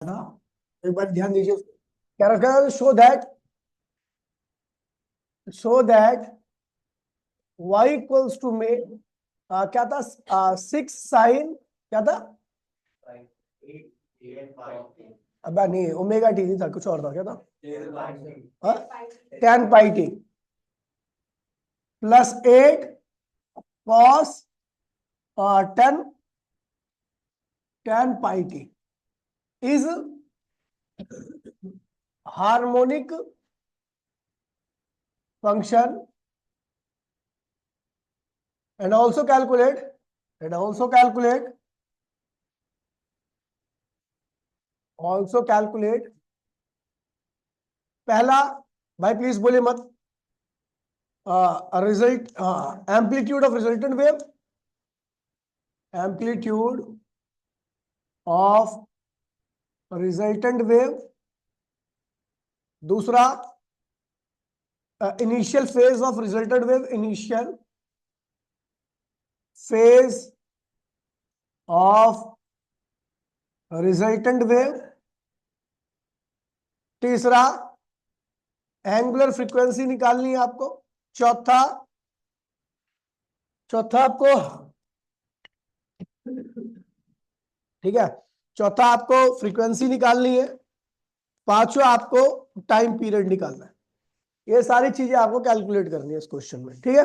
था। एक बार ध्यान दीजिए, क्या रखा है? Show that y equals to में क्या था? 6 sin क्या था? अब नहीं, ओमेगा टी था, कुछ और था, क्या था? 10 pi T plus 8 cos 10 pi T is harmonic function and also calculate पहला, भाई प्लीज बोले मत, result amplitude of resultant wave. दूसरा, initial phase of resultant wave. तीसरा, एंगुलर फ्रीक्वेंसी निकालनी है आपको। चौथा आपको, ठीक है, चौथा आपको फ्रीक्वेंसी निकालनी है। पांचवा आपको टाइम पीरियड निकालना है। ये सारी चीजें आपको कैलकुलेट करनी है इस क्वेश्चन में, ठीक है।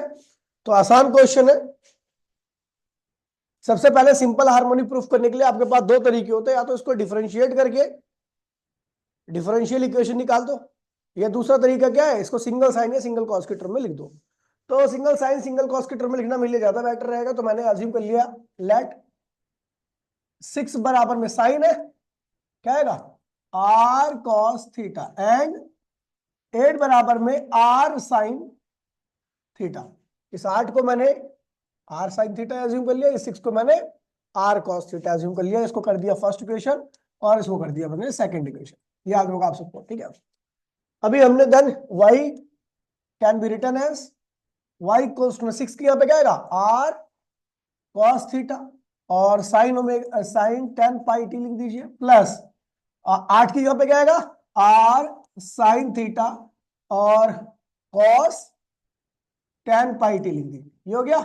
तो आसान क्वेश्चन है। सबसे पहले सिंपल हार्मोनिक प्रूफ करने के लिए आपके पास दो तरीके होते हैं, या तो इसको डिफरेंशिएट करके डिफरेंशियल इक्वेशन निकाल दो, या दूसरा तरीका क्या है, इसको सिंगल साइन या सिंगल कॉस के टर्म में लिख दो। तो सिंगल साइन सिंगल कॉस के टर्म में लिखना मेरे लिए ज्यादा बेटर रहेगा, तो मैंने अज्यूम कर लिया लेट 6 बराबर में साइन है, क्या आएगा? आर कॉस थीटा, एंड 8 बराबर में आर साइन थीटा। इस 8 को मैंने आर साइन थीटा एज्यूम कर लिया, इस 6 को मैंने आर कॉस थीटा एज्यूम कर लिया। इसको कर दिया फर्स्ट इक्वेशन और इसको कर दिया मैंने सेकंड इक्वेशन। याद होगा आप सबको, ठीक है। अभी हमने done y can be written as y equals to 6 की यहाँ पे क्या आएगा? आर कॉस थीटा, और साइन 10 पाई टी लिख दीजिए, प्लस 8 की यहाँ पे क्या आएगा? आर साइन थीटा और कॉस 10 पाई टी लिख दीजिए। ये हो गया,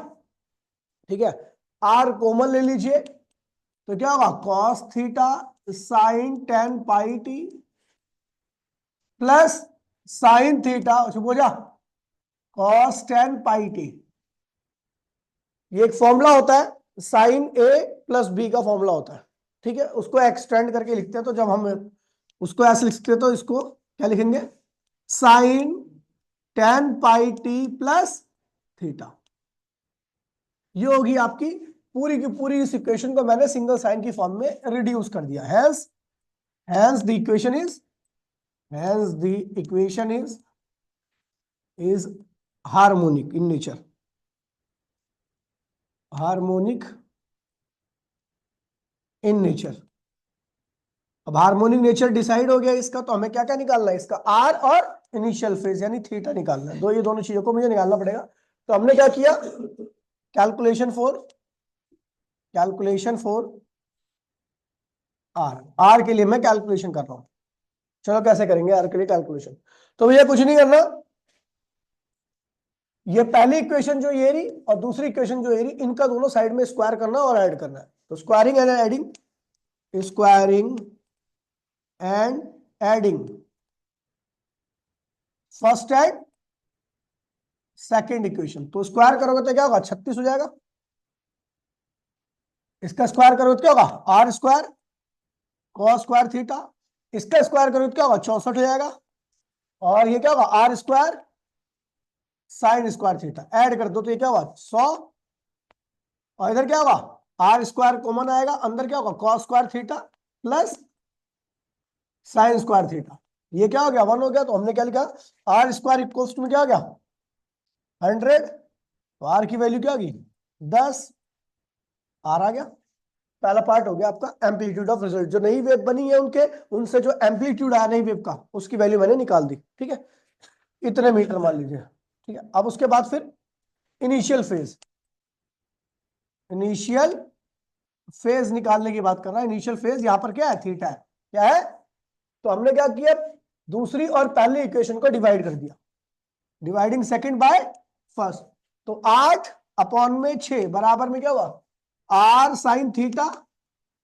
ठीक है। आर कॉमन ले लीजिए, तो क्या होगा? Cos theta sine 10 pi T plus sine theta हो जा कॉस 10 पाई टी। ये एक फॉर्मूला होता है, साइन ए प्लस बी का फॉर्मूला होता है, ठीक है। उसको एक्सटेंड करके लिखते हैं, तो जब हम उसको ऐसे लिखते हैं तो इसको क्या लिखेंगे? Sign 10 pi T plus theta. ये होगी आपकी पूरी की पूरी। इस इक्वेशन को मैंने सिंगल साइन की फॉर्म में रिड्यूस कर दिया। Hence the equation is harmonic in nature. Harmonic in nature. अब हार्मोनिक नेचर डिसाइड हो गया इसका, तो हमें क्या क्या निकालना है? इसका आर और इनिशियल फेज यानी थीटा निकालना है। ये दोनों चीजों को मुझे निकालना पड़ेगा। तो हमने क्या किया? कैलकुलेशन फॉर आर के लिए मैं कैलकुलेशन कर रहा हूं। चलो कैसे करेंगे आर के लिए कैलकुलेशन? तो भैया कुछ नहीं करना, ये पहली इक्वेशन जो ये रही और दूसरी इक्वेशन जो ये रही, इनका दोनों साइड में स्क्वायर करना और ऐड करना है। तो squaring and adding first and second equation. तो स्क्वायर करोगे तो क्या होगा? 36 हो जाएगा। इसका स्क्वायर करोगे तो क्या होगा? R square cos square theta. इसका स्क्वायर करोगे तो क्या होगा? 64 हो जाएगा। और ये क्या होगा? R square sine square theta. Add कर दो तो ये क्या होगा? 100। और इधर क्या होगा? आर स्क्वायर कॉमन आएगा, अंदर क्या होगा? Cos square theta plus sign square theta. ये क्या हो गया? 1 हो गया। तो हमने क्या लिखा? आर स्क्वायर इक्वल्स टू में क्या हो गया? 100। तो आर की वैल्यू क्या होगी? 10। आर आ गया। पहला पार्ट हो गया आपका एम्पलीट्यूड ऑफ रिजल्ट। जो नई वेव बनी है उनके उनसे जो एम्पलीट्यूड आया नई वेव का, उसकी वैल्यू मैंने निकाल दी, ठीक है। इतने मीटर मान लीजिए, ठीक है। अब उसके बाद फिर इनिशियल फेज निकालने की बात कर रहा है। इनिशियल फेज यहां पर क्या है? थीटा है। क्या है? तो हमने क्या किया, दूसरी और पहली इक्वेशन को डिवाइड कर दिया, डिवाइडिंग सेकंड बाय फर्स्ट। तो 8/6 बराबर में क्या हुआ, r sine theta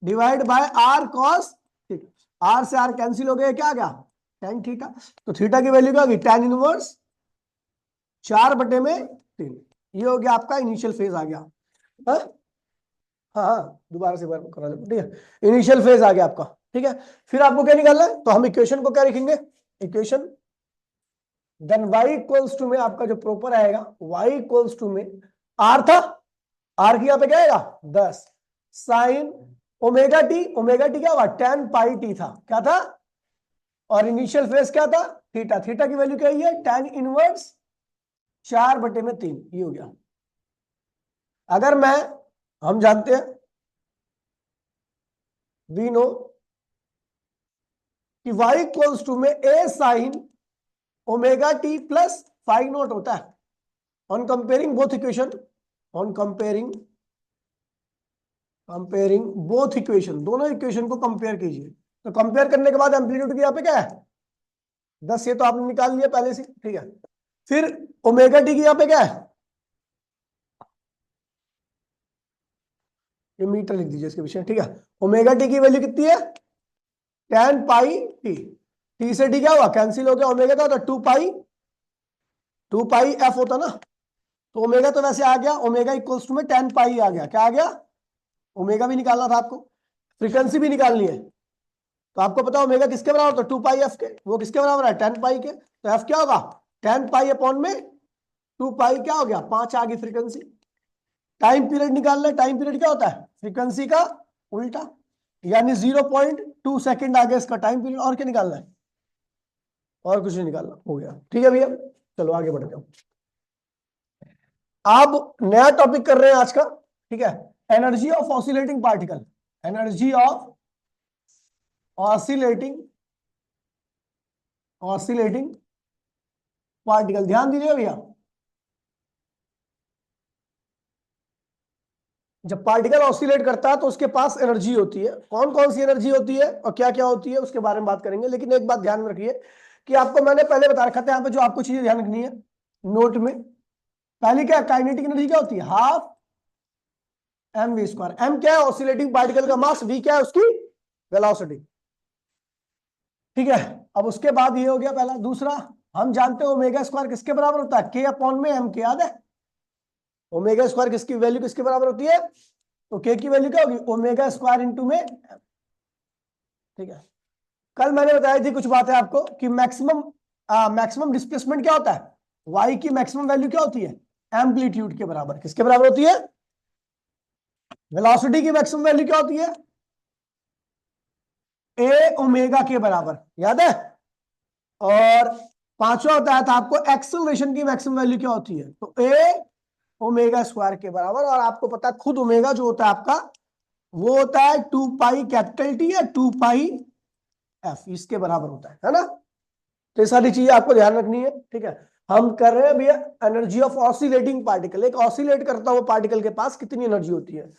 divide by r cos theta. R से आर कैंसिल हो गया, क्या आ गया, tan थीटा। तो थीटा की वैल्यू क्या होगी, tan इनवर्स 4/3। ये हो गया आपका इनिशियल फेज आ गया। हाँ हाँ हाँ, दोबारा से करा लेते, ठीक है, इनिशियल फेज आ गया आपका। ठीक है, फिर आपको क्या निकालना है, तो हम इक्वेशन को क्या लिखेंगे, equation then y equals to में आपका जो प्रॉपर आएगा y इक्वल्स टू में r था, r की यहाँ पे क्या आएगा 10 साइन ओमेगा टी क्या हुआ tan पाई टी था, क्या था, और इनिशियल फेज क्या था थीटा, थीटा की वैल्यू क्या है tan इनवर्स 4/3, ये हो गया। अगर मैं, हम जानते हैं वी नो कि y इक्वल्स टू में a sine omega T plus phi naught होता है। On comparing both equation, on comparing both equation, दोनों इक्वेशन को कंपेयर कीजिए। तो कंपेयर करने के बाद एम्पलीट्यूड की यहाँ पे क्या है 10, ये तो आपने निकाल लिया पहले से, ठीक है। फिर ओमेगा टी की यहाँ पे क्या है, ये मीटर लिख दीजिए इसके पीछे, ठीक है। ओमेगा टी की वैल्यू कितनी है tan पाई टी, टी से टी क्या हुआ कैंसिल हो गया, ओमेगा का होता 2 पाई एफ होता ना, तो ओमेगा तो वैसे आ गया, ओमेगा इक्वल्स टू में tan पाई आ गया, क्या आ गया, ओमेगा भी निकालना था आपको, फ्रीक्वेंसी भी निकालनी है। तो आपको पता ओमेगा किसके बराबर होता है 2 पाई एफ के, वो किसके बराबर है tan पाई के, तो एफ क्या होगा tan पाई अपॉन में 2 पाई, क्या हो गया 5 आ गई फ्रीक्वेंसी। टाइम पीरियड निकालना है, टाइम पीरियड क्या होता है फ्रीक्वेंसी का उल्टा, यानी 0.2 सेकंड आ गया इसका टाइम पीरियड, और क्या निकालना है, और कुछ नहीं निकालना, हो गया। ठीक है भैया, चलो आगे बढ़ जाओ। आप नया टॉपिक कर रहे हैं आज का, ठीक है, energy of oscillating particle, energy of oscillating particle, ध्यान दीजिए भैया। जब पार्टिकल ऑसिलेट करता है तो उसके पास एनर्जी होती है, कौन कौन सी एनर्जी होती है और क्या क्या होती है उसके बारे में बात करेंगे। लेकिन एक बात ध्यान में रखिए कि आपको मैंने पहले बता रखा था, यहाँ पे जो आपको चीजें ध्यान रखनी है नोट में, पहली क्या काइनेटिक एनर्जी क्या होती है, हाफ mv²। m क्या है ऑसिलेटिंग पार्टिकल का मास, v क्या है उसकी वेलोसिटी, ठीक है। अब उसके बाद ये हो गया पहला। दूसरा, हम जानते हैं ओमेगा स्क्वायर किसके बराबर होता है, k अपॉन में m के, याद है ओमेगा स्क्वायर किसकी वैल्यू किसके बराबर होती है, तो k की वैल्यू क्या होगी ओमेगा स्क्वायर इंटू में, ठीक है। कल मैंने बताई थी कुछ बातें आपको कि मैक्सिमम डिस्प्लेसमेंट क्या होता है, y की मैक्सिमम वैल्यू क्या होती है एम्पलीट्यूड के बराबर, किसके बराबर होती है, वेलोसिटी की मैक्सिमम वैल्यू क्या होती है a ओमेगा के बराबर, याद है। और पांचवा बताया था आपको एक्सेलरेशन की मैक्सिमम वैल्यू क्या होती है, तो a ओमेगा स्क्वायर के बराबर। और आपको पता है खुद ओमेगा जो होता है आपका वो होता है 2 पाई कैपिटल टी या 2 पाई एफ, इसके बराबर होता है ना। तो ये सारी चीजें आपको ध्यान रखनी है, ठीक है। हम कर रहे हैं भैया एनर्जी ऑफ ऑसिलेटिंग पार्टिकल, एक ऑसिलेट करता हुआ पार्टिकल के पास कितनी एनर्जी होती है।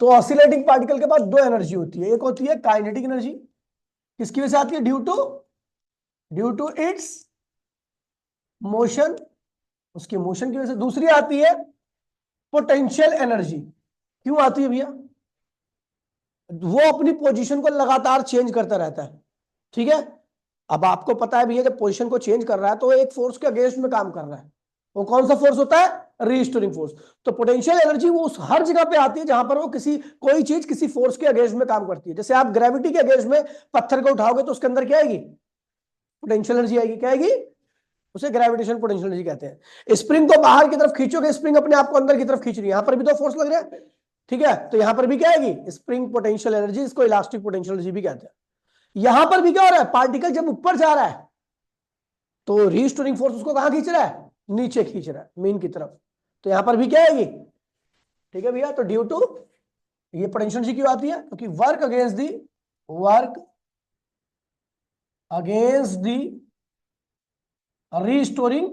तो ऑसिलेटिंग पार्टिकल के पास दो एनर्जी होती है, एक होती है काइनेटिक एनर्जी, किसकी वजह से आती है, ड्यू टू इट्स मोशन, उसके मोशन की वजह से। दूसरी आती है पोटेंशियल एनर्जी, क्यों आती है भैया, वो अपनी पोजीशन को लगातार चेंज करता रहता है, ठीक है। अब आपको पता है भैया जब पोजीशन को चेंज कर रहा है तो एक फोर्स के अगेंस्ट में काम कर रहा है, वो कौन सा फोर्स होता है रीस्टोरिंग फोर्स। तो पोटेंशियल एनर्जी वो उस हर जगह पे आती है जहां पर वो कोई चीज किसी फोर्स के अगेंस्ट में काम करती है। जैसे आप ग्रेविटी के अगेंस्ट में पत्थर को उठाओगे तो उसके अंदर क्या आएगी, पोटेंशियल एनर्जी आएगी, क्या आएगी, उसे ग्रेविटेशन पोटेंशियल एनर्जी कहते हैं। स्प्रिंग को बाहर की तरफ खींचोगे, स्प्रिंग अपने आप को अंदर की तरफ खींच रही है, यहां पर भी तो फोर्स लग रहा है, ठीक है। तो यहां पर भी क्या आएगी स्प्रिंग पोटेंशियल एनर्जी, इसको इलास्टिक पोटेंशियल एनर्जी भी कहते हैं। यहां पर भी क्या हो रहा है, पार्टिकल जब ऊपर जा रहा है तो रीस्टोरिंग फोर्स उसको कहां खींच रहा है, नीचे खींच रहा है मेन की तरफ। तो यहां पर भी क्या आएगी, ठीक है भैया। तो ड्यू टू ये पोटेंशियल एनर्जी क्यों आती है, क्योंकि work against the restoring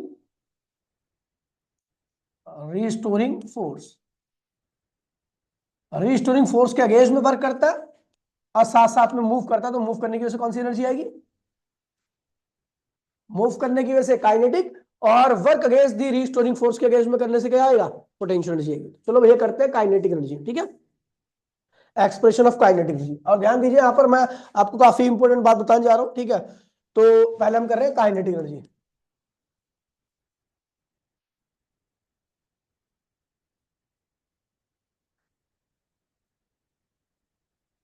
force, restoring force के अगेंस्ट में वर्क करता है, और साथ साथ में मूव करता है, तो मूव करने की वजह से कौन सी एनर्जी आएगी? मूव करने की वजह से काइनेटिक, और work against the restoring force के अगेंस्ट में करने से क्या आएगा? पोटेंशियल एनर्जी आएगी। चलो भैया करते हैं काइनेटिक एनर्जी, ठीक है, एक्सप्रेशन ऑफ काइनेटिक एनर्जी। और ध्यान दीजिए यहां पर मैं आपको काफी इंपॉर्टेंट बात बताने जा रहा हूं, ठीक है। तो पहले हम कर रहे हैं kinetic energy.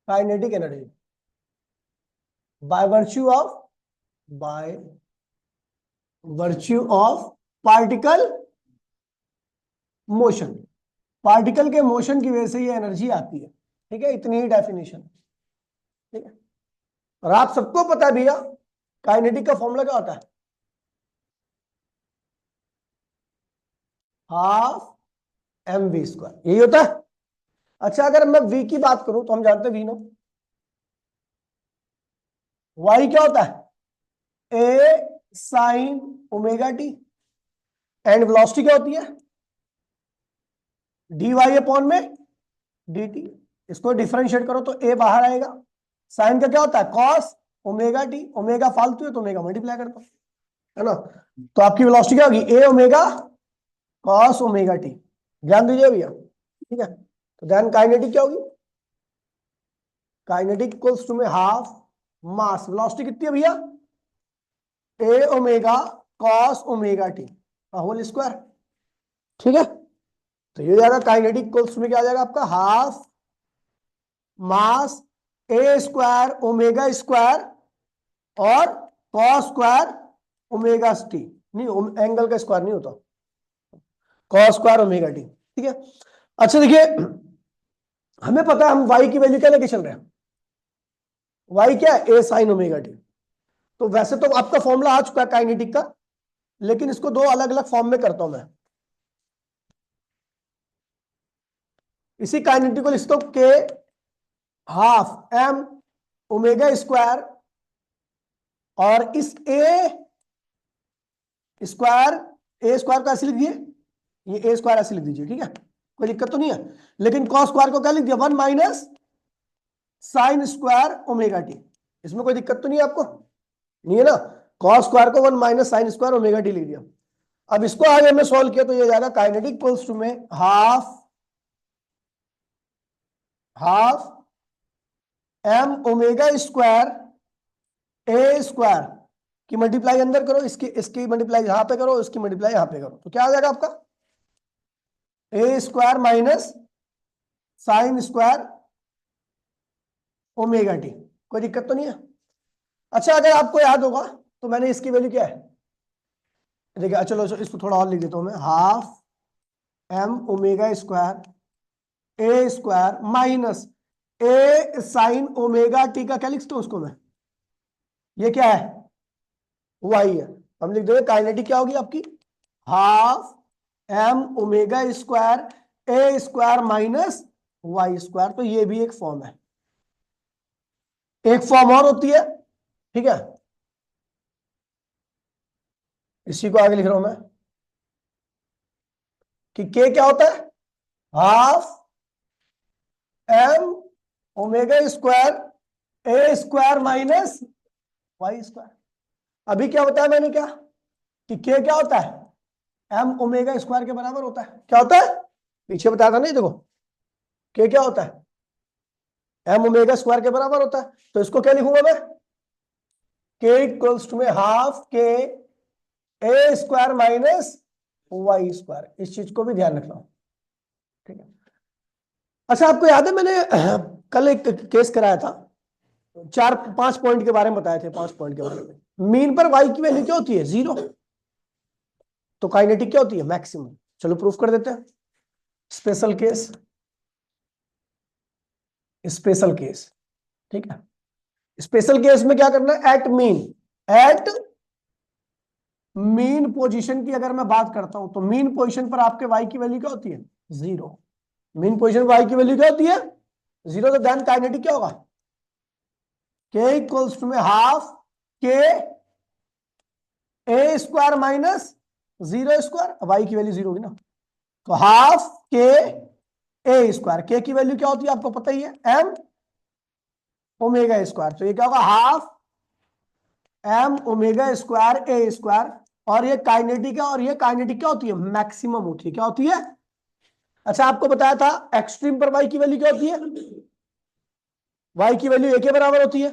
Kinetic energy by virtue of particle motion. Particle के मोशन की वजह से ये एनर्जी आती है, ठीक है, इतनी ही डेफिनेशन, ठीक है। और आप सबको पता है भैया काइनेटिक का फॉर्मूला क्या होता है? हाफ एम वी स्क्वायर, यही होता है। अच्छा, अगर मैं वी की बात करूं तो हम जानते हैं वी नो, वाई क्या होता है? A sine omega T, and velocity क्या होती है? डी वाई अपॉन में डी टी। इसको डिफरेंशिएट करो तो ए बाहर आएगा। साइन का क्या होता है? कॉस ओमेगा टी, ओमेगा फालतू है तो ओमेगा मल्टीप्लाई कर दो, है ना। तो आपकी वेलोसिटी क्या होगी? ए ओमेगा कॉस ओमेगा टी। ध्यान दीजिए भैया, ठीक है। तो ध्यान, काइनेटिक क्या होगी? काइनेटिक इक्वल्स टू में हाफ मास वेलोसिटी कितनी है भैया? A omega cos omega T whole square, ठीक है। तो ये जाएगा काइनेटिक इक्वल्स में क्या आ जाएगा आपका? हाफ मास ए स्क्वायर ओमेगा स्क्वायर और कॉस स्क्वायर ओमेगा टी, नहीं एंगल का स्क्वायर नहीं होता, कॉस स्क्वायर ओमेगा टी, ठीक है। अच्छा देखिए, हमें पता है हम y की वैल्यू क्या लेके चल रहे हैं? y क्या है? A sine omega T. तो वैसे तो आपका फॉर्मूला आ चुका है काइनेटिक का, लेकिन इसको दो अलग अलग फॉर्म में करता हूं मैं। इसी काइनेटिक को लिखता हूं के हाफ एम ओमेगा स्क्वायर, और इस ए स्क्वायर को ऐसे लिख दिए, ये ए स्क्वायर ऐसे लिख दीजिए, ठीक है, कोई दिक्कत तो नहीं है। लेकिन कॉस स्क्वायर को क्या लिख दिया? 1 minus sine square omega T. इसमें कोई दिक्कत तो नहीं है आपको? नहीं है ना। कॉस स्क्वायर को 1 minus sine square omega T लिख दिया। अब इसको आगे हमने सॉल्व किया तो ये जाएगा काइनेटिक इक्वल्स टू में half M omega square A square की मल्टीप्लाई अंदर करो, इसकी मल्टीप्लाई यहां पे करो, इसकी मल्टीप्लाई यहां पे करो, तो क्या आ जाएगा आपका? A square minus sine square omega T. कोई दिक्कत तो नहीं है? अच्छा, अगर आपको याद होगा तो मैंने इसकी वैल्यू क्या है, देखिए चलो इसको थोड़ा और लिख देता हूं मैं, half M omega square A square minus A sine omega T का क्या लिखता हूं उसको मैं? ये क्या है? वाई है। हम लिख देंगे काइनेटिक क्या होगी आपकी? Half M omega square A square minus Y square. तो ये भी एक फॉर्म है, एक फॉर्म और होती है, ठीक है। इसी को आगे लिख रहा हूं मैं कि के क्या होता है? Half M omega square A square minus Y square. अभी क्या बताया मैंने, क्या कि के क्या होता है? एम ओमेगा स्क्वायर के बराबर होता है। क्या होता है? पीछे बताया था नहीं, देखो के क्या होता है? एम ओमेगा स्क्वायर के बराबर होता है। तो इसको क्या लिखूंगा मैं? के इक्वल्स टू में हाफ के ए स्क्वायर माइनस वाई स्क्वायर। इस चीज को भी ध्यान रखना, ठीक है। अच्छा, आपको याद है मैंने कल एक केस कराया था, 4-5 पॉइंट के बारे में बताए थे, 5 पॉइंट के बारे में। मीन पर वाई की वैल्यू क्या होती है? 0। तो काइनेटिक क्या होती है? मैक्सिमम। चलो प्रूफ कर देते हैं। स्पेशल केस, ठीक है। स्पेशल केस में क्या करना है? एट मीन पोजीशन की अगर मैं बात करता हूं तो मीन पोजीशन पर आपके वाई की वैल्यू क्या होती है? 0। मीन पोजीशन पर वाई की वैल्यू क्या होती है? 0। तो देन काइनेटिक क्या होगा? के इक्वल्स टू में हाफ के ए स्क्वायर माइनस 0 स्क्वायर। वाई की वैल्यू 0 होगी ना, तो हाफ के ए स्क्वायर। के की वैल्यू क्या होती है आपको पता ही है? एम ओमेगा स्क्वायर, तो ये क्या होगा half M omega square A square. और ये काइनेटिक है, और ये काइनेटिक क्या होती है, मैक्सिमम होती है। क्या होती है? अच्छा आपको बताया था एक्सट्रीम पर वाई की वैल्यू क्या होती है, वाई की वैल्यू ए के बराबर होती है,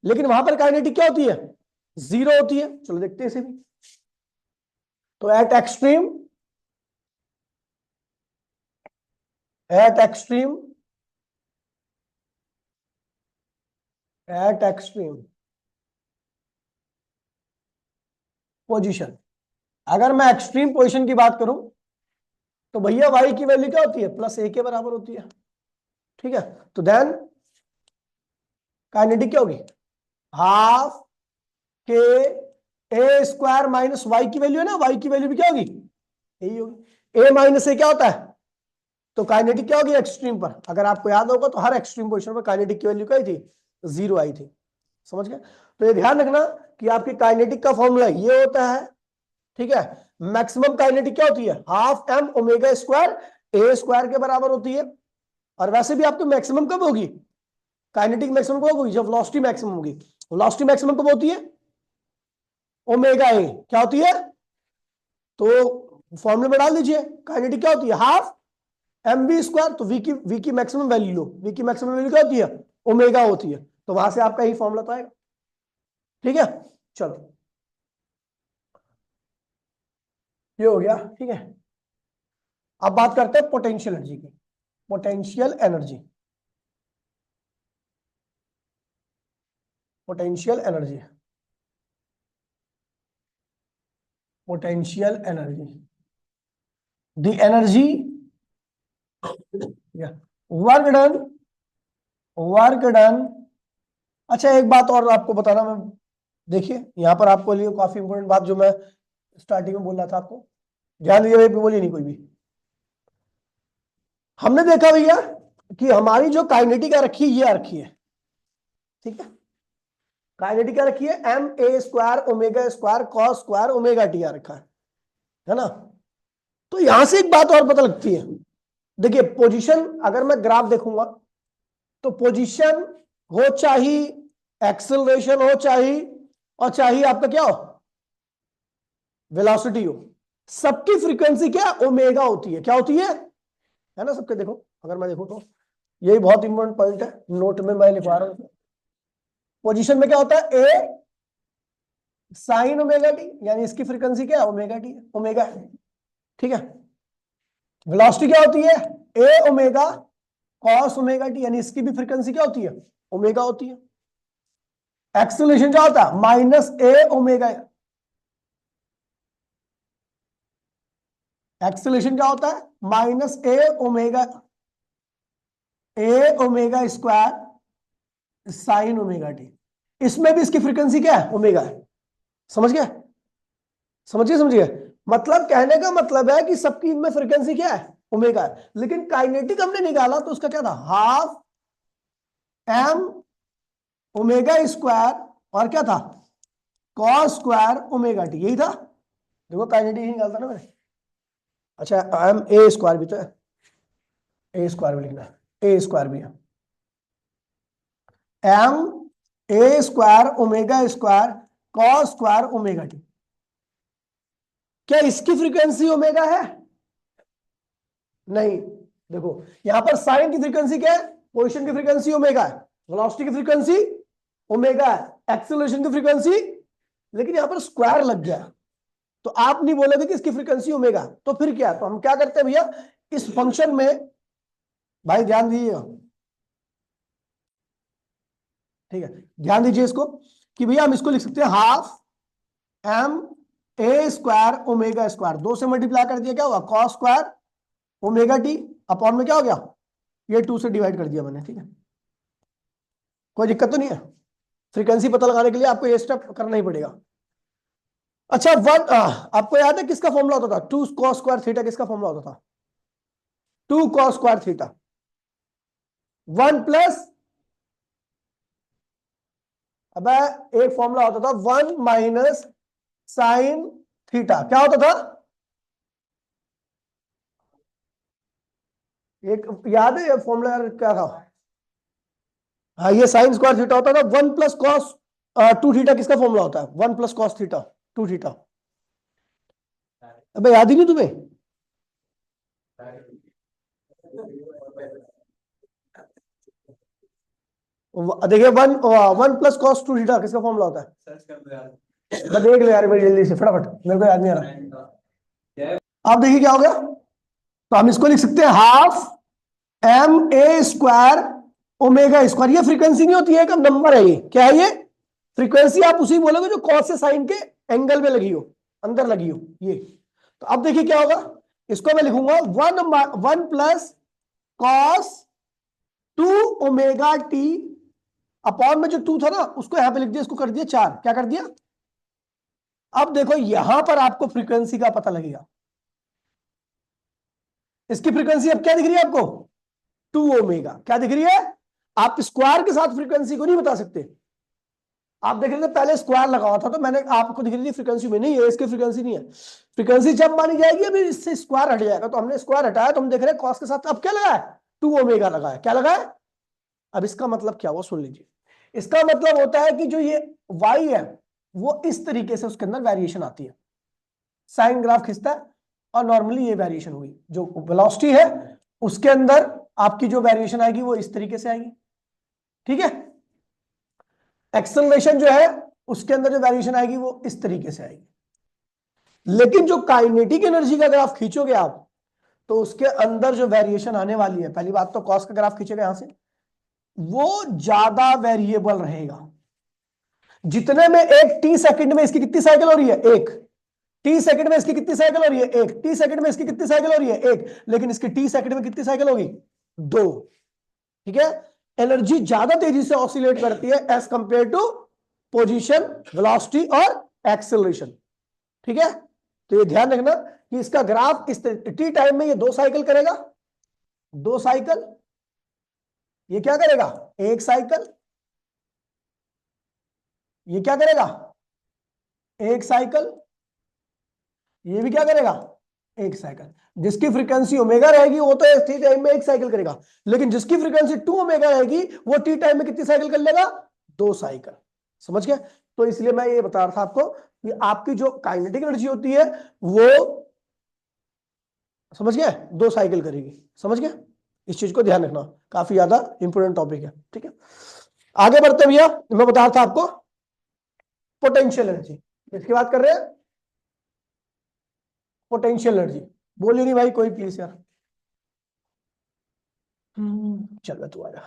लेकिन वहां पर काइनेटिक क्या होती है, जीरो होती है। चलो देखते हैं इसे भी। तो eight extreme eight extreme position, अगर मैं एक्सट्रीम पोजीशन की बात करूं तो भैया वाई की वैल्यू क्या होती है, प्लस ए के बराबर होती है। ठीक है, तो देन काइनेटिक क्या होगी, हाफ के ए स्क्वायर माइनस वाई की वैल्यू है ना, वाई की वैल्यू भी क्या होगी, यही होगी। ए माइनस ए क्या होता है, तो काइनेटिक क्या होगी एक्सट्रीम पर। अगर आपको याद होगा तो हर एक्सट्रीम पोजीशन पर काइनेटिक की वैल्यू क्या आई थी, जीरो आई थी। समझ गए? तो ये ध्यान रखना कि आपकी काइनेटिक का फॉर्मूला ये होता है। ठीक है, मैक्सिमम काइनेटिक क्या होती है, half M omega square A square के बराबर होती है। और वैसे भी आपको मैक्सिमम कब होगी, काइनेटिक मैक्सिमम कब होगी, जब वेलोसिटी मैक्सिमम होगी। वेलोसिटी मैक्सिमम कब होती है, ओमेगा ए क्या होती है, तो फॉर्मूले में डाल दीजिए, काइनेटिक क्या होती है, हाफ एम वी स्क्वायर। तो वी की मैक्सिमम वैल्यू लो, वी की मैक्सिमम वैल्यू क्या होती है, ओमेगा होती है। तो वहां से आपका ही फॉर्मूला तो आएगा। ठीक है, चलो ये हो गया। ठीक है, अब बात करते हैं पोटेंशियल एनर्जी की। Potential energy, potential energy, potential energy, the energy work done, work done. अच्छा एक बात और आपको बताना, मैं देखिए यहां पर आपको लिए काफी इंपॉर्टेंट बात जो मैं स्टार्टिंग में बोल रहा था आपको, ध्यान दीजिए, बोलिए नहीं कोई भी। हमने देखा भैया कि हमारी जो काइनेटिक रखी है ये रखी है। ठीक है, काइनेटिक रखी है M A square omega square cos square omega T रखा है ना। तो यहां से एक बात और पता लगती है, देखिए पोजीशन अगर मैं ग्राफ देखूंगा तो पोजीशन हो चाहे एक्सेलरेशन हो चाहे, और चाहे आपका क्या हो वेलोसिटी हो, सबकी फ्रीक्वेंसी क्या ओमेगा होती है। क्या होती है ना सबके। देखो अगर मैं देखूं तो यही बहुत इंपॉर्टेंट पॉइंट है, नोट में मैं लिखवा रहा हूं। पोजीशन में क्या होता है, ए साइन ओमेगा टी, यानी इसकी फ्रीक्वेंसी क्या है, ओमेगा टी ओमेगा है। ठीक है, वेलोसिटी क्या होती है, ए ओमेगा कॉस ओमेगा टी, यानी इसकी भी फ्रीक्वेंसी क्या होती है, ओमेगा होती है। एक्सेलरेशन क्या होता है, माइनस ए ओमेगा, एक्सेलरेशन क्या होता है, minus A omega square sine omega T. इसमें भी इसकी फ्रीक्वेंसी क्या है, ओमेगा है। समझ गया, समझिए समझिए, मतलब कहने का मतलब है कि सबकी इनमें फ्रीक्वेंसी क्या है, ओमेगा है। लेकिन काइनेटिक हमने निकाला तो उसका क्या था, हाफ एम ओमेगा स्क्वायर और क्या था, कॉस स्क्वायर ओमेगा टी, यही था। देखो काइनेटिक ही निकालता ना मैंने। अच्छा एम ए स्क्वायर भी तो है, ए स्क्वायर भी लिखना है, ए स्क्वायर भी है, M A square omega square cos square omega T. क्या इसकी फ्रीक्वेंसी ओमेगा है, नहीं। देखो यहां पर साइन की फ्रीक्वेंसी क्या है, पोजीशन की फ्रीक्वेंसी ओमेगा है, वेलोसिटी की फ्रीक्वेंसी ओमेगा है, एक्सेलरेशन की फ्रीक्वेंसी, लेकिन यहां पर स्क्वायर लग गया तो आप नहीं बोलोगे कि इसकी फ्रीक्वेंसी ओमेगा। तो फिर क्या, तो हम क्या करते हैं भैया, इस फंक्शन में, भाई ध्यान दीजिए, ठीक है ध्यान दीजिए इसको, कि भैया हम इसको लिख सकते हैं half M A square omega square, दो से मल्टीप्लाई कर दिया क्या हुआ, cos square omega T, upon में क्या हो गया, ये टू से डिवाइड कर दिया मैंने। ठीक है, कोई दिक्कत तो नहीं है। फ्रीक्वेंसी पता लगाने के लिए आपको ये स्टेप करना ही पड़ेगा। अच्छा आपको याद है किसका फॉर्मूला होता था, टू कॉस स्क्वायर थीटा किसका फॉर्मूला होता था, two cos square theta, one plus, अब एक फॉर्मूला होता था वन माइनस साइन थीटा, क्या होता था, एक याद है ये फॉर्मूला क्या था, हाँ, ये साइन स्क्वायर थीटा होता था। 1 + cos 2 थीटा किसका फॉर्मूला होता है? 1 + cos थीटा 2 थीटा। अबे याद ही नहीं तुम्हें? देखिए 1 + cos 2 थीटा किसका फॉर्मूला होता है? मैं देख लो यार मेरी जल्दी से फटाफट, मेरे को याद नहीं आ रहा। आप देखिए क्या हो गया। तो हम इसको लिख सकते हैं हाफ ma² ω²। ये फ्रीक्वेंसी नहीं होती है, एक नंबर है। ये क्या है? ये फ्रीक्वेंसी आप उसी बोलोगे जो कॉस से साइन के एंगल में लगी हो, अंदर लगी हो ये। तो अब देखिए क्या होगा। इसको मैं लिखूंगा 1 + cos 2 ω t अपॉन में जो 2 था ना उसको यहां पे लिख दिया, इसको कर दिया 4। क्या कर दिया? अब देखो यहां पर आपको फ्रीक्वेंसी का पता लगेगा। इसकी फ्रीक्वेंसी अब क्या दिख रही है आपको? 2 ω। क्या दिख रही है? आप स्क्वायर के साथ फ्रीक्वेंसी को नहीं बता सकते। आप देख रहे थे पहले स्क्वायर लगा हुआ था तो मैंने आपको दिख रही थी फ्रीक्वेंसी में, नहीं है इसकी फ्रीक्वेंसी नहीं है। फ्रीक्वेंसी जब मानी जाएगी अभी इससे स्क्वायर हट जाएगा, तो हमने स्क्वायर हटाया तो हम देख रहे हैं कॉस के साथ अब क्या लगा है? 2 ω लगा है। क्या लगा है? अब इसका मतलब क्या हुआ सुन लीजिए। इसका मतलब होता है कि जो ये y है वो इस तरीके से उसके अंदर वेरिएशन आती है। साइन ग्राफ खींचता है और नॉर्मली ये वेरिएशन हुई, जो वेलोसिटी है उसके अंदर आपकी जो वेरिएशन आएगी वो इस तरीके से आएगी। ठीक है? एक्सेलरेशन जो है उसके अंदर जो वेरिएशन आएगी वो इस तरीके से आएगी। लेकिन जो काइनेटिक एनर्जी का ग्राफ खींचोगे आप तो उसके अंदर जो वेरिएशन आने वाली है, पहली बात तो कॉस का ग्राफ खींचोगे यहां से, वो ज्यादा वेरिएबल रहेगा। जितने में एक टी सेकंड में इसकी कितनी साइकिल हो रही है? एक। टी सेकंड में इसकी कितनी साइकिल हो रही है? एक। टी सेकंड में इसकी कितनी साइकिल हो रही है? एक। लेकिन इसकी टी सेकंड में कितनी साइकिल होगी? 2। ठीक है? एनर्जी ज्यादा तेजी से ऑसिलेट करती है as compare to position, velocity और एक्सेलरेशन। ठीक है? तो ये ध्यान रखना कि इसका ग्राफ इस टी टाइम में ये 2 साइकिल करेगा, 2 साइकिल। ये क्या करेगा? 1 साइकिल। ये क्या करेगा? 1 साइकिल। ये भी क्या करेगा? 1 साइकिल। जिसकी फ्रीक्वेंसी ओमेगा रहेगी वो तो टी टाइम में 1 साइकिल करेगा, लेकिन जिसकी फ्रीक्वेंसी 2 ओमेगा रहेगी वो टी टाइम में कितनी साइकिल कर लेगा? 2 साइकिल। समझ गए? तो इसलिए मैं ये बता रहा था आपको कि आपकी जो काइनेटिक एनर्जी होती है वो, समझ गए, 2 साइकिल करेगी। समझ गए? इस चीज को ध्यान रखना, काफी ज्यादा इंपोर्टेंट टॉपिक है। ठीक है? आगे बढ़ते भैया, मैं बता रहा था आपको पोटेंशियल एनर्जी। इसकी बात कर रहे हैं, पोटेंशियल एनर्जी। बोलिए नहीं भाई कोई प्लीज यार। चल तू आजा।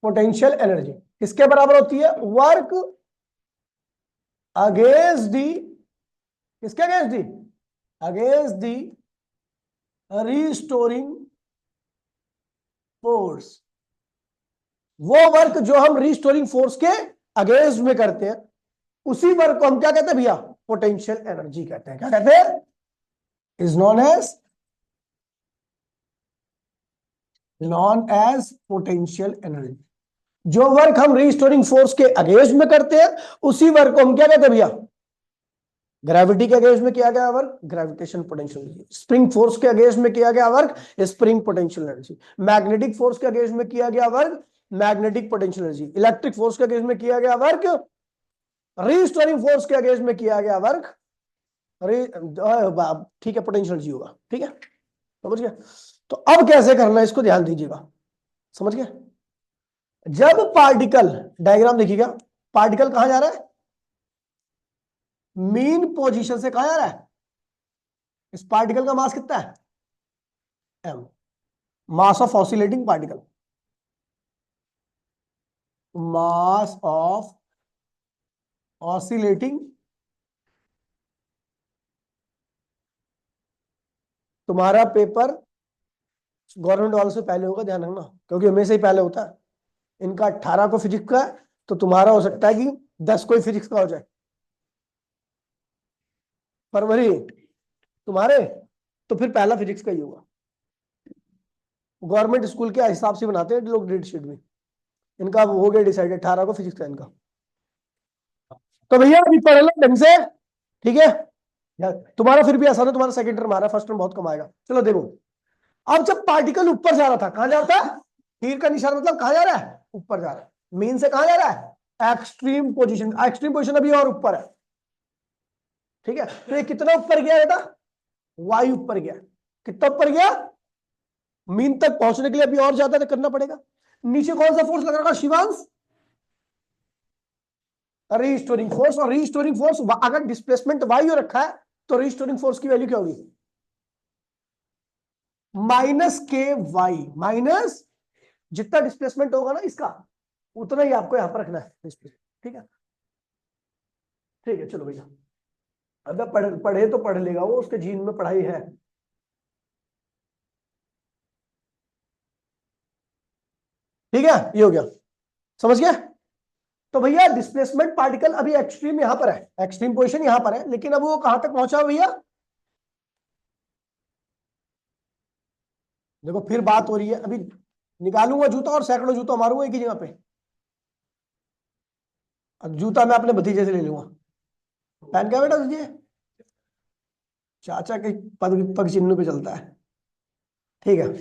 पोटेंशियल एनर्जी किसके बराबर होती है? वर्क अगेंस्ट दी, किसके against the? Against the restoring force. वो वर्क जो हम रीस्टोरिंग फोर्स के अगेंस्ट में करते हैं उसी वर्क को हम क्या कहते हैं भैया? पोटेंशियल एनर्जी कहते हैं। क्या कहते हैं? Is known as potential energy. जो वर्क हम रीस्टोरिंग फोर्स के अगेंस्ट में करते हैं उसी वर्क को हम क्या कहते हैं भैया? ग्रेविटी के अगेंस्ट में किया गया work gravitation potential energy, spring force के अगेंस्ट में किया गया work spring potential energy, magnetic force के अगेंस्ट में किया गया work magnetic potential energy, electric force के अगेंस्ट में किया गया वर्क, रीस्टोरिंग फोर्स के अगेंस्ट में किया गया वर्क ठीक है पोटेंशियल एनर्जी होगा। ठीक है? समझ गए? तो अब कैसे करना है इसको ध्यान दीजिएगा। समझ गए? जब पार्टिकल, डायग्राम देखिएगा, पार्टिकल कहां जा रहा है? मीन पोजीशन से कहां जा रहा है? इस पार्टिकल का मास कितना है? m। Mass of oscillating particle, mass of oscillating. तुम्हारा पेपर गवर्नमेंट वालों से पहले होगा, ध्यान रखना, क्योंकि हमेशा ही पहले होता है। इनका 18 को फिजिक्स का है तो तुम्हारा हो सकता है कि 10 को ही फिजिक्स का हो जाए। फरवरी तुम्हारे तो फिर पहला फिजिक्स का ही होगा। गवर्नमेंट स्कूल के हिसाब से बनाते हैं लोग डेट शीट में। इनका हो गया डिसाइड 18 को फिजिक्स का इनका। तो भैया अभी पढ़ लो ढंग से। ठीक है? तुम्हारा फिर भी आसान है, तुम्हारा सेकंड टर्म आ रहा है, फर्स्ट टर्म बहुत कम आएगा। चलो देखो, अब जब पार्टिकल ऊपर जा रहा था, कहां जा रहा था? तीर का निशान मतलब कहां जा रहा है, ऊपर जा रहा है। मीन से कहां जा रहा है, एक्सट्रीम पोजीशन। एक्सट्रीम पोजीशन अभी और ऊपर है, ठीक है। तो ये कितना ऊपर गया बेटा, वाई ऊपर गया। कितना ऊपर गया, मीन तक पहुंचने के लिए अभी और ज्यादा करना पड़ेगा। नीचे कौन सा फोर्स लग रहा है शिवांश, रीस्टोरिंग फोर्स। और रीस्टोरिंग फोर्स अगर डिस्प्लेसमेंट वाई हो रखा है तो रीस्टोरिंग फोर्स की वैल्यू क्या होगी, माइनस के वाई। माइनस जितना डिस्प्लेसमेंट होगा ना इसका, उतना ही आपको यहां पर रखना है डिस्प्लेसमेंट, ठीक है। ठीक है चलो भैया, अगर पढ़े तो पढ़ लेगा वो, उसके जीन में पढ़ाई है। ठीक है, ये हो गया, समझ गया। तो भैया डिस्प्लेसमेंट पार्टिकल अभी एक्सट्रीम यहां पर है, एक्सट्रीम पोजीशन यहां पर है, लेकिन अब वो कहां तक पहुंचा भैया, देखो फिर बात हो रही है। अभी निकालूंगा जूता और सैकड़ों जूता मारूंगा एक ही जगह पे। अब जूता मैं अपने भतीजे से ले लूंगा। पहन क्या बेटा तुझे, चाचा के पग पग चिन्ह पे चलता है, ठीक है।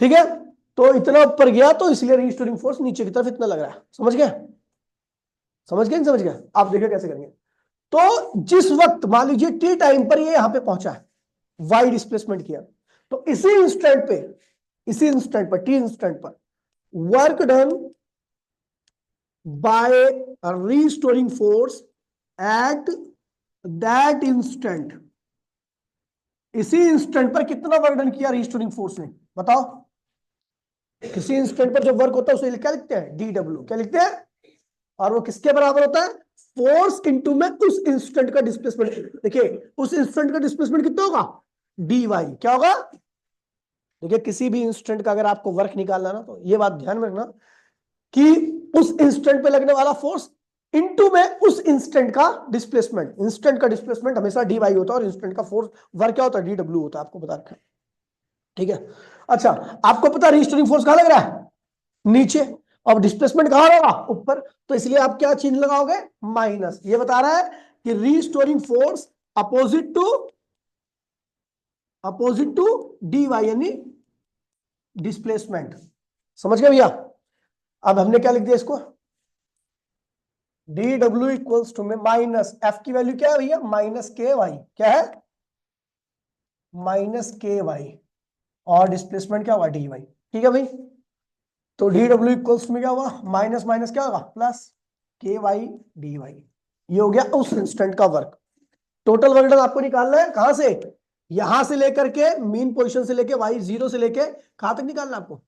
ठीक है, तो इतना ऊपर गया तो इसलिए रीस्टोरिंग फोर्स नीचे की तरफ इतना लग रहा है, समझ गए, समझ गए नहीं समझ गए, आप देखिए कैसे करेंगे। तो जिस वक्त मान लीजिए टी टाइम पर ये यहां पे पहुंचा है, वाई डिस्प्लेसमेंट किया, तो इसी इंस्टेंट पर टी इंस्टेंट पर work done by restoring force at that instant, इसी इंस्टेंट पर कितना वर्क डन किया रीस्टोरिंग फोर्स ने, बताओ। किसी इंस्टेंट पर जो वर्क होता है उसे क्या लिखते हैं, डी डब्ल्यू, क्या लिखते हैं, और वो किसके बराबर होता है, फोर्स इनटू में उस इंस्टेंट का डिस्प्लेसमेंट। देखिए उस इंस्टेंट का डिस्प्लेसमेंट कितना होगा, डी वाई, क्या होगा। देखिए किसी भी इंस्टेंट का अगर आपको वर्क निकालना ना, तो ये बात ध्यान में रखना कि उस इंस्टेंट पे लगने वाला फोर्स इनटू में उस इंस्टेंट का डिस्प्लेसमेंट। इंस्टेंट का डिस्प्लेसमेंट हमेशा डी वाई होता है और इंस्टेंट का फोर्स वर्क क्या होता है, डी डब्ल्यू होता है, आपको बता रखा है, ठीक है। अच्छा, आपको पता है रीस्टोरिंग फोर्स कहां लग रहा है, नीचे, और डिस्प्लेसमेंट कहां होगा, ऊपर। तो इसलिए आप क्या चिन्ह लगाओगे, माइनस। ये बता रहा है कि restoring force opposite to D Y यानी डिस्प्लेसमेंट, समझ गए भैया। अब हमने क्या लिख दिया इसको, डी डब्ल्यू इक्वल्स टू में माइनस एफ की वैल्यू क्या है भैया, माइनस के वाई, क्या है, माइनस के वाई, और डिस्प्लेसमेंट क्या हुआ, डी वाई, ठीक है भाई। तो डी डब्ल्यू इक्वल्स में क्या हुआ, माइनस माइनस क्या होगा, प्लस के वाई डी वाई। ये हो गया उस इंस्टेंट का वर्क। टोटल वर्क डन आपको निकालना है कहां से, यहां से लेकर के मीन पोजीशन से लेके वाई जीरो से लेके कहां तक निकालना है आपको,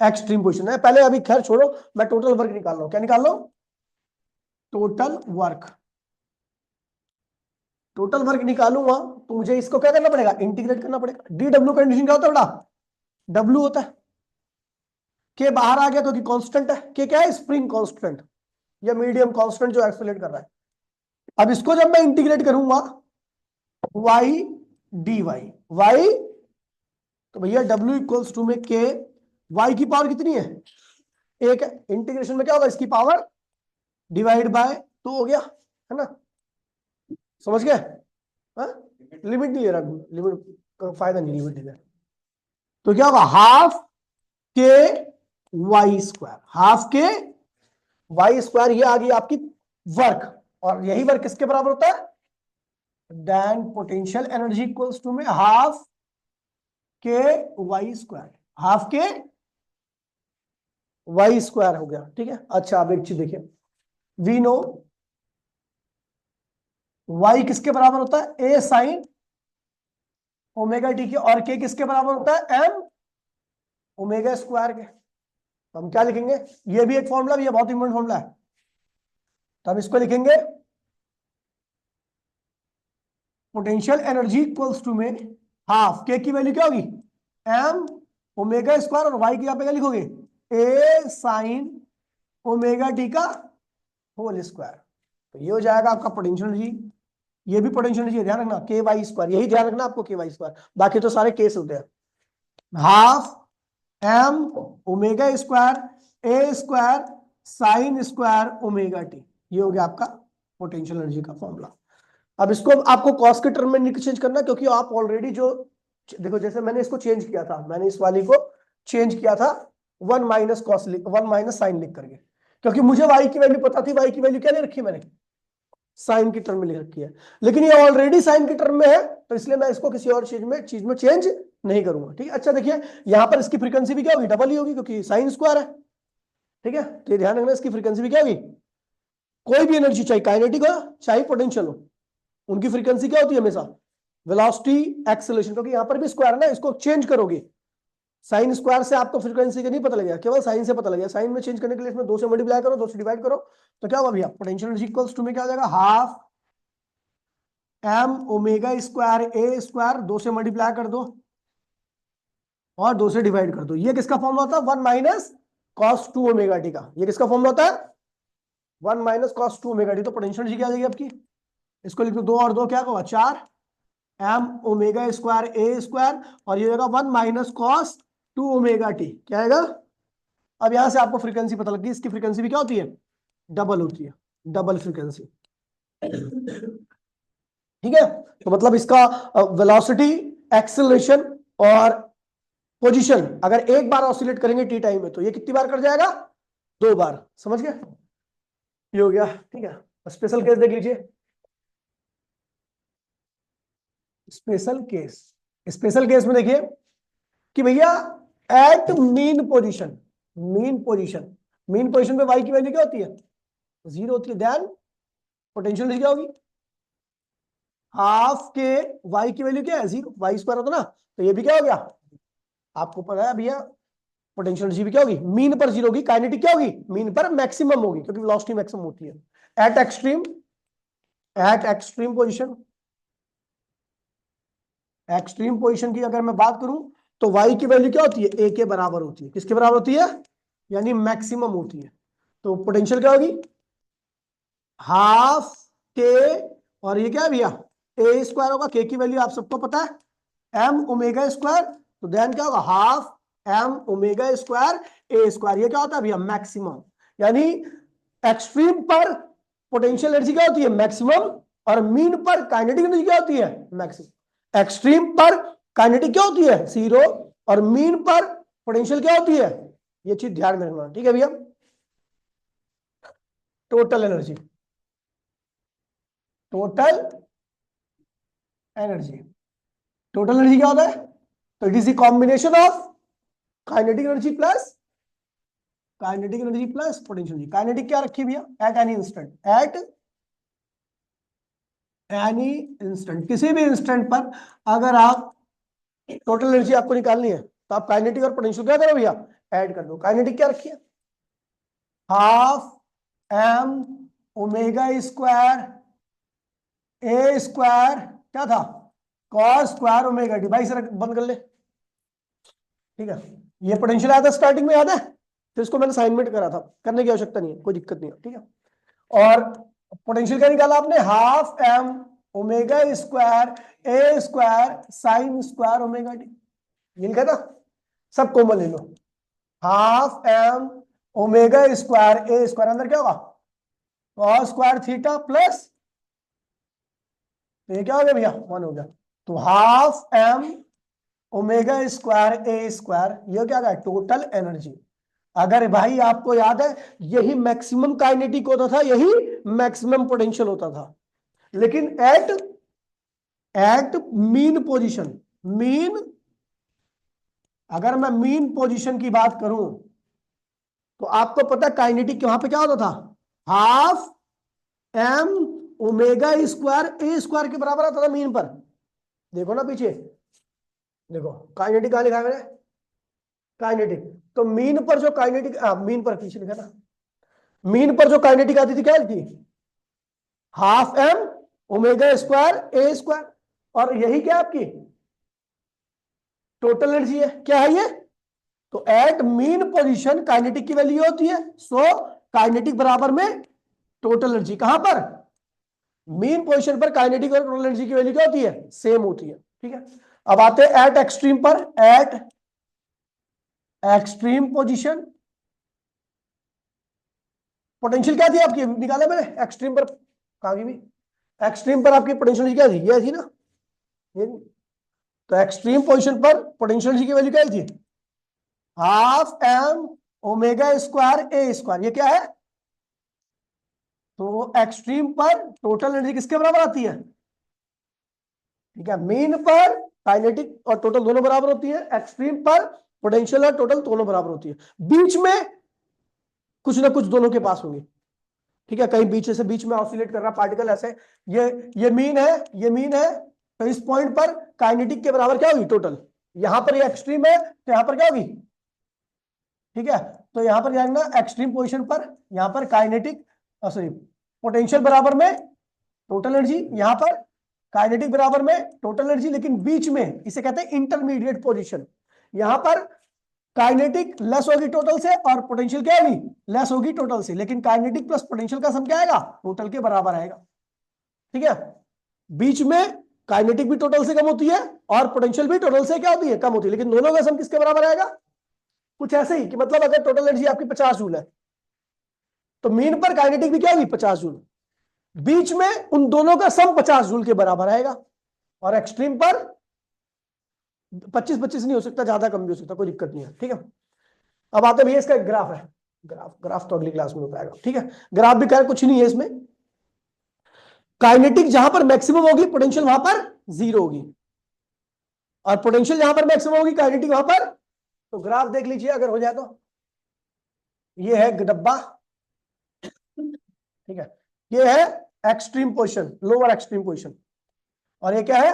एक्सट्रीम पोजीशन है। पहले अभी खैर छोड़ो, मैं टोटल वर्क निकाल रहा हूं, क्या निकाल रहा हूं, टोटल वर्क। टोटल वर्क निकालूंगा तो मुझे इसको क्या करना पड़ेगा, इंटीग्रेट करना पड़ेगा। डी डब्ल्यू कंडीशन क्या होता है बेटा, डब्ल्यू होता है, के बाहर आ गया क्योंकि कांस्टेंट है, के क्या है, स्प्रिंग कांस्टेंट या मीडियम कांस्टेंट जो एक्सेलरेट कर रहा है। अब इसको जब मैं इंटीग्रेट करूंगा वाई डी वाई, वाई, तो भैया डब्ल्यू इक्वल्स टू में के, वाई की पावर कितनी है, एक है, इंटीग्रेशन में क्या होगा, इसकी पावर डिवाइड बाय टू हो गया, है ना, समझ गए। लिमिट नहीं ले रहा, लिमिट का फायदा नहीं, लिमिट ले, तो क्या होगा, half K Y square, half K Y square, ये आ गई आपकी वर्क। और यही वर्क किसके बराबर होता है, then potential energy equals to में half K Y square, half K Y square हो गया, ठीक है। अच्छा अब एक चीज देखिए, वी नो वाई किसके बराबर होता है, ए साइन ओमेगा टी के, और के किसके बराबर होता है, एम ओमेगा स्क्वायर के। तो हम क्या लिखेंगे, ये भी एक फॉर्मूला भी है, बहुत इंपॉर्टेंट फॉर्मूला है, तो हम इसको लिखेंगे पोटेंशियल एनर्जी इक्वल्स टू में हाफ के की वैल्यू क्या होगी, एम ओमेगा स्क्वायर, और वाई की यहां पे क्या लिखोगे, ए साइन ओमेगा टी का होल स्क्वायर। तो ये हो जाएगा आपका पोटेंशियल एनर्जी, ये भी पोटेंशियल एनर्जी, ध्यान रखना के वाई स्क्वायर, यही ध्यान रखना आपको, के वाई स्क्वायर, बाकी तो सारे केस होते हैं। Half M omega square A square sine square omega T, ये हो गया आपका पोटेंशियल एनर्जी का फॉर्मूला। अब इसको आपको कॉस के टर्म में नहीं चेंज करना, क्योंकि आप ऑलरेडी जो, देखो जैसे मैंने इसको चेंज किया था, मैंने इस वाली को चेंज किया था 1 माइनस कॉस 1 माइनस साइन लिख करके, क्योंकि मुझे y की वैल्यू पता थी। y की वैल्यू क्या ले रखी है मैंने, साइन की टर्म में ले रखी है, लेकिन ये ऑलरेडी साइन की टर्म में है, तो इसलिए मैं इसको किसी और चीज में चेंज नहीं करूंगा। ठीक है, अच्छा देखिए यहां पर इसकी फ्रीक्वेंसी भी क्या होगी, डबल ही होगी, क्योंकि साइन स्क्वायर है। ठीक है, तो ये ध्यान रखना, इसकी फ्रीक्वेंसी भी क्या होगी, कोई भी एनर्जी चाहे काइनेटिक हो चाहे पोटेंशियल हो, उनकी फ्रीक्वेंसी क्या होती है हमेशा, वेलोसिटी एक्सेलरेशन, क्योंकि यहां पर भी स्क्वायर है ना, इसको चेंज करोगे साइन स्क्वायर से आपको फ्रीक्वेंसी का नहीं पता लगेगा, केवल साइन से पता लगेगा। साइन में चेंज करने के लिए इसमें 2 से मल्टीप्लाई करो, 2 से डिवाइड करो, तो क्या होगा भैया, पोटेंशियल एनर्जी इक्वल्स टू में क्या हो जाएगा, half M omega square A square, 2 से मल्टीप्लाई कर दो और 2 से डिवाइड कर दो। ये किसका फॉर्मूला होता है, 1 माइनस कॉस 2 ओमेगा टी का। ये किसका फॉर्मूला होता है, 1 माइनस कॉस 2 ओमेगा टी। तो पोटेंशियल एनर्जी क्या आ जाएगी आपकी, इसको लिख दो, 2 और 2 क्या होगा 4 M omega square A square, और ये होगा 1 माइनस कॉस 2 ओमेगा टी, क्या आएगा। अब यहां से आपको फ्रीक्वेंसी पता लग गई, इसकी फ्रीक्वेंसी भी क्या होती है, डबल होती है, डबल फ्रीक्वेंसी। ठीक है, तो मतलब इसका वेलोसिटी, एक्सेलरेशन और पोजीशन अगर एक बार ऑसिलेट करेंगे टी टाइम में, तो ये कितनी बार कर जाएगा, 2 बार। समझ गए, ये हो गया। ठीक है, स्पेशल केस देख लीजिए। स्पेशल केस, स्पेशल केस में देखिए कि भैया at mean position, mean position, mean position पे वाई की वैल्यू क्या होती है, 0 होती है। देन पोटेंशियल क्या होगी, हाफ के वाई की वैल्यू क्या है, 0, वाई स्क्वायर होता ना, तो ये भी क्या हो गया, आपको पता है भैया पोटेंशियल एनर्जी भी क्या होगी, मीन पर 0 होगी, काइनेटिक क्या होगी, मीन पर मैक्सिमम होगी, क्योंकि वेलोसिटी मैक्सिमम होती है eight extreme, eight extreme position. Extreme position की अगर मैं बात करूं तो y की वैल्यू क्या होती है, a के बराबर होती है। किसके बराबर होती है, यानी मैक्सिमम होती है। तो पोटेंशियल क्या होगी, हाफ के, और ये क्या है भैया, ए स्क्वायर होगा, के की वैल्यू आप सबको पता है एम ओमेगा स्क्वायर, तो देन क्या होगा, half M omega square A square. ये क्या होता है भैया, मैक्सिमम। यानी एक्सट्रीम पर पोटेंशियल एनर्जी क्या होती है, मैक्सिमम, और मीन पर काइनेटिक एनर्जी क्या होती है, मैक्सिमम। एक्सट्रीम पर काइनेटिक क्या होती है, 0, और मीन पर पोटेंशियल क्या होती है, ये चीज ध्यान में रखना। ठीक है भैया, total energy, total energy, total energy क्या होता है, तो it is the combination of kinetic energy plus, kinetic energy plus potential energy. Kinetic क्या रखी भैया, at any instant, at any instant, किसी भी इंस्टेंट पर अगर आप टोटल एनर्जी आपको निकालनी है, तो आप काइनेटिक और पोटेंशियल क्या करो भैया, ऐड कर दो। काइनेटिक क्या रखी है, half M omega square A square, क्या था, कॉस स्क्वायर ओमेगा टी। भाई सर बंद कर ले। ठीक है, ये पोटेंशियल आया था स्टार्टिंग में, याद है, तो इसको मैंने असाइनमेंट करा था, करने की आवश्यकता नहीं है, कोई दिक्कत नहीं है। ठीक है, और पोटेंशियल क्या निकाला आपने, half M omega square A square sine square omega T. ये लिखा था, सब कॉमन ले लो, half M omega square A square, अंदर क्या होगा, कॉस स्क्वायर थीटा प्लस, तो ये क्या हो गया भैया, 1 हो गया। तो half M omega square A square, ये क्या है, टोटल एनर्जी। अगर भाई आपको याद है, यही मैक्सिमम काइनेटिक होता था, यही मैक्सिमम पोटेंशियल होता था, लेकिन at at mean position, mean, अगर मैं मीन पोजीशन की बात करूं तो आपको पता है काइनेटिक वहां पे क्या होता था, half M omega square A square के बराबर आता था मीन पर। देखो ना पीछे, देखो काइनेटिक कहां लिखा है मैंने, काइनेटिक, तो मीन पर जो काइनेटिक, मीन पर पीछे लिखा ना, मीन पर जो काइनेटिक आती थी क्या थी, half M omega square A square, और यही क्या आपकी टोटल एनर्जी है। क्या है ये, तो एट मीन पोजीशन काइनेटिक की वैल्यू होती है, सो काइनेटिक बराबर में टोटल एनर्जी। कहां पर, मीन पोजीशन पर काइनेटिक और टोटल एनर्जी की वैल्यू क्या होती है, सेम होती है। ठीक है, अब आते हैं एट एक्सट्रीम पर, एट एक्सट्रीम पोजीशन पोटेंशियल क्या थी आपकी, निकाला मैंने एक्सट्रीम पर, कहां की भी, एक्सट्रीम पर आपकी पोटेंशियल क्या थी, ये थी ना, ये, तो एक्सट्रीम पोजीशन पर पोटेंशियल की वैल्यू क्या थी, half M omega square A square, ये क्या है? तो एक्सट्रीम पर टोटल एनर्जी किसके बराबर आती है? ठीक है, मीन पर काइनेटिक और टोटल दोनों बराबर होती है, एक्सट्रीम पर पोटेंशियल और टोटल दोनों बराबर होती है, बीच में कुछ ना कुछ दोनों के पास होंगे। ठीक है, कहीं बीच से बीच में ऑसिलेट कर रहा पार्टिकल ऐसे, ये मीन है, ये मीन है, तो इस पॉइंट पर काइनेटिक के बराबर क्या होगी टोटल? यहां पर ये एक्सट्रीम है तो यहां पर क्या होगी? ठीक है, तो यहां पर जाएंगे एक्सट्रीम पोजीशन पर, यहां पर काइनेटिक सॉरी पोटेंशियल बराबर में टोटल एनर्जी, यहां पर काइनेटिक बराबर में टोटल एनर्जी, लेकिन बीच में इसे कहते हैं इंटरमीडिएट पोजीशन। यहां पर काइनेटिक लेस होगी टोटल से और पोटेंशियल क्या होगी? लेस होगी टोटल से, लेकिन काइनेटिक प्लस पोटेंशियल का सम क्या आएगा? टोटल के बराबर आएगा। ठीक है, बीच में काइनेटिक भी टोटल से कम होती है और पोटेंशियल भी टोटल से क्या होती है? कम होती है, लेकिन दोनों का सम किसके बराबर आएगा? कुछ ऐसे ही कि मतलब अगर टोटल एनर्जी आपकी 50 जूल है तो मीन पर काइनेटिक भी क्या होगी? 50 जूल, बीच में उन दोनों का सम 50 जूल के बराबर आएगा, और एक्सट्रीम पर 25-25 नहीं हो सकता, ज्यादा कम भी हो सकता, कोई दिक्कत नहीं है। ठीक है, अब आते भैया इसका एक ग्राफ है, ग्राफ तो अगली क्लास में हो पाएगा। ठीक है, ग्राफ भी क्या कुछ नहीं है इसमें, काइनेटिक जहां पर मैक्सिमम होगी पोटेंशियल वहां पर जीरो होगी, और पोटेंशियल जहां पर मैक्सिमम होगी काइनेटिक वहां पर, तो ग्राफ देख लीजिए अगर हो जाए तो, ये है डब्बा, ठीक है, ये है extreme position, lower extreme position, और ये क्या है?